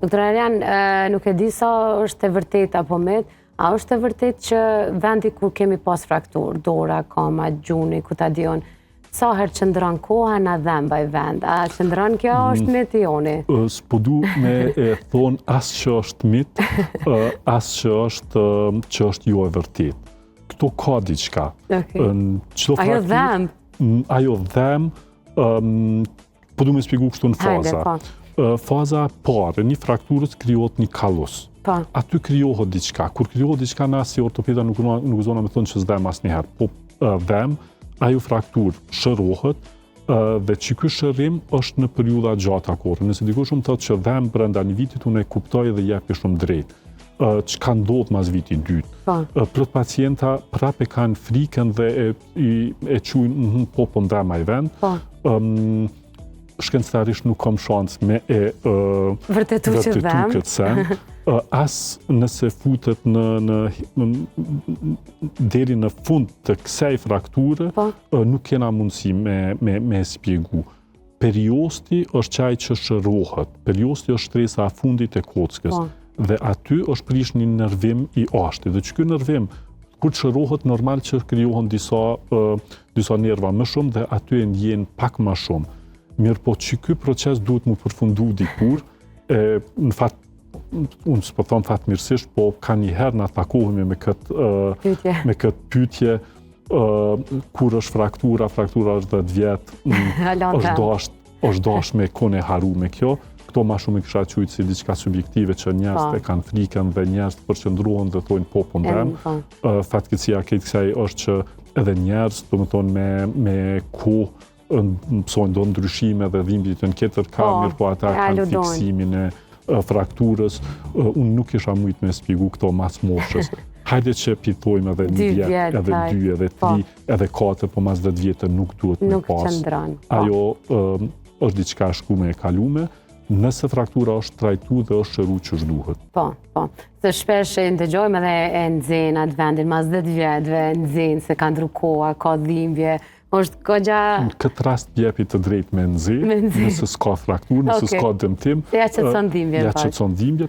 Doktor Arjan, nuk e di sa është e vërtet apo mit, a është e vërtet që vendi kur kemi pas fraktur, dora, kama, gjuni, ku ta dion, sa herë qëndron koha në dhemba i vend? A qëndron kjo është mit i joni? S'po du me e thonë as që është mit, as që është jo e vërtet. Këto ka diçka. Ajo dhemb? Ajo dhemb, po du me shpjegu kështu në faza. Faza parë, një frakturës krijohet një kallus. Aty krijohet diçka. Kur krijohet diçka, na si ortopeda nuk zona me thonë që s'dhem asnjëherë. Po dhemb, ajo frakturë shërohet dhe që ky shërim është në periudha gjata kohore. Nëse dikush më thotë që dhemb brenda një vitit, unë e kuptoj dhe jepi shumë drejt. Çka ndodh mas vitit dytë. Plot pacienta prapë kanë frikën dhe e quajnë po ndema i vend. Shkencëtarisht nuk kam shans me e vërtetu këtë sen. As nëse futet deri në fund të kësaj frakture, nuk kena mundësi me spjegu. Periosti është qaj që shërohet. Periosti është shtresa a fundit e kockës. Dhe aty është prish një nervim i ashtit. Dhe që ky nervim, kur shërohet, normal që krijohen disa nerva më shumë dhe aty e ndjen pak më shumë. Mirë po që ky proces duhet mu përfundu dikur, në fakt, unë s'po thonë fatmirësisht, po ka një herë në takohemi me këtë pyetje, kur është fraktura është 10 vjetë, është dash me kone haru me kjo. Këto ma shumë i kisha qujtë si diçka subjektive që njerëzit e kanë frikën dhe njerëzit përqëndruan dhe thonë po ndem. Fatkeqësia këtë kësaj është që edhe njerëz, do më thonë me kohë, mësojnë do ndryshime dhe dhimbjet në tjetër ka, mirë po ata kanë fiksimin e frakturës. Unë nuk isha mujtë me spjegu këto mas moshës. Hajde që pitojmë edhe 1 vjet, edhe 2, edhe 3, edhe 4, po mas 10 vjetë nuk duhet me pas. Ajo është diçka shkume e kalume, nëse fraktura është trajtu dhe është shëru që shduhet. Po. Se shpesh e ndëgjojmë edhe e nxenë atë vendin, mas 10 vjetëve nxenë, se ka ndru koha, ka dhimbje, është kogja... Në këtë rast jepi të drejt me nxenë, nëse s'ka fraktur, nëse s'ka dëmtim. Ja që të son dhimbje. Ja që të son dhimbje,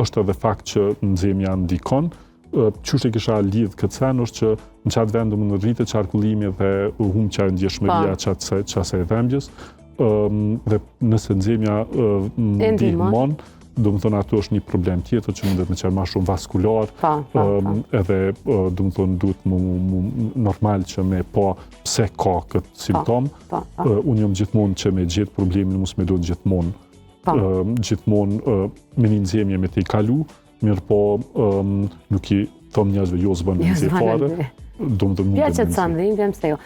është edhe fakt që nxemja ndikon. Qështë e kisha lidhë këtë sen, është që në qatë vendu më në rritë qarkullimi dhe humë qaj ndjeshmëria qase e dhembjes. Dhe nëse nxemja ndihmon, do më thonë ato është një problem tjetër që mundet me qenë ma shumë vaskular, edhe do më thonë duhet normal që me pa pse ka këtë simptom. Unë jam gjithmonë që me gjithë problemin mos me do gjithmonë me një nxemje me te i kalu, mirë po nuk i thom njerëzve jo zbën me nxemje fare, do më thonë mundet me nxemje. Ja që të sa ndhimbje, mëse jo.